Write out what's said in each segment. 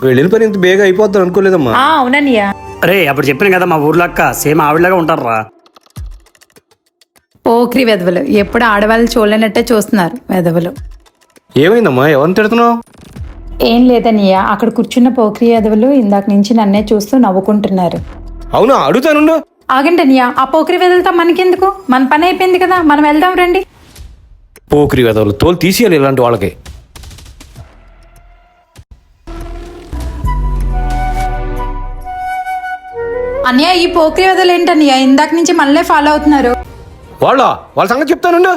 వెళ్ళిన పని ఇంత బేగా అయిపోద్దాం అనుకోలేదమ్మా. అవునన్నయ్య. అరే అప్పుడు చెప్పిన కదా మా ఊర్లో అక్క సేమ్ ఆవిడలాగా ఉంటారా. పోక్రి వెధవలు ఎప్పుడు ఆడవాళ్ళు చూడలేనట్టే చూస్తున్నారు వెధవలు. ఏమైందమ్మా, ఎవరిని తిడుతున్నావు? ఏం లేదన్నయ్య, అక్కడ కూర్చున్న పోక్రి వెధవలు ఇందాక నుంచి నన్నే చూస్తూ నవ్వుకుంటున్నారు. అవునా, అడుగుతానుండు. ఆగండి అన్నయ్య, ఆ పోక్రి వెధవలతో మనకెందుకు, మన పని అయిపోయింది కదా, మనం వెళ్దాం రండి. పోకిరి వెదవులు తోలు తీసేయాలి ఇలాంటి వాళ్ళకి. అన్నయ్య, ఈ పోక్రి వెధవలు ఏంటన్నయ్య ఇందాక నుంచి మనలే ఫాలో అవుతున్నారు. వాళ్ళ సంగతి చెప్తానుండు.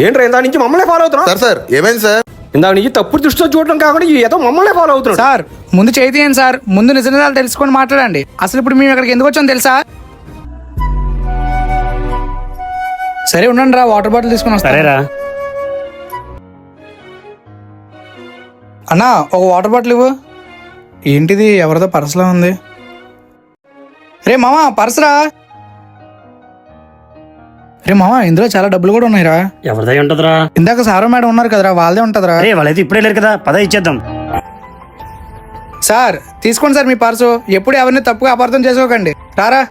ఏంట్రా ఇందా నుంచి మమ్మల్ని ఫాలో అవుతున్నా? సార్ ఏమైంది సార్? ఇందాక నుంచి తప్పుడు దృష్టితో చూడడం కాకుండా ఏదో మమ్మల్ని ఫాలో అవుతున్నాడు. సార్ ముందు చేయండి సార్, ముందు నిజాలు తెలుసుకొని మాట్లాడండి. అసలు ఇప్పుడు మేము ఇక్కడికి ఎందుకు వచ్చామో తెలుసా? సరే ఉండండి రా, వాటర్ బాటిల్ తీసుకుని వస్తా. సరేరా. అన్నా ఒక వాటర్ బాటిల్ ఇవ్వు. ఏంటిది ఎవరిదో పర్సులో ఉంది? రే మామా పర్సురా. రే మామా ఇందులో చాలా డబ్బులు కూడా ఉన్నాయిరా. ఎవరిదై ఉంటదిరా? ఇందాక సారో మేడం ఉన్నారు కదరా, వాళ్ళదే ఉంటదిరా. అరే వాళ్ళైతే ఇప్పుడే లేరు కదా, పద ఇచ్చేద్దాం. సార్ తీసుకోండి సార్ మీ పర్సు. ఎప్పుడు ఎవరిని తప్పుగా అపార్థం చేసుకోకండి. రారా.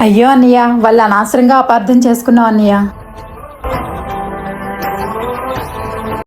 అయ్యో అన్నయ్య, వాళ్ళు అనవసరంగా అపార్థం చేసుకున్నాం అన్నయ్య.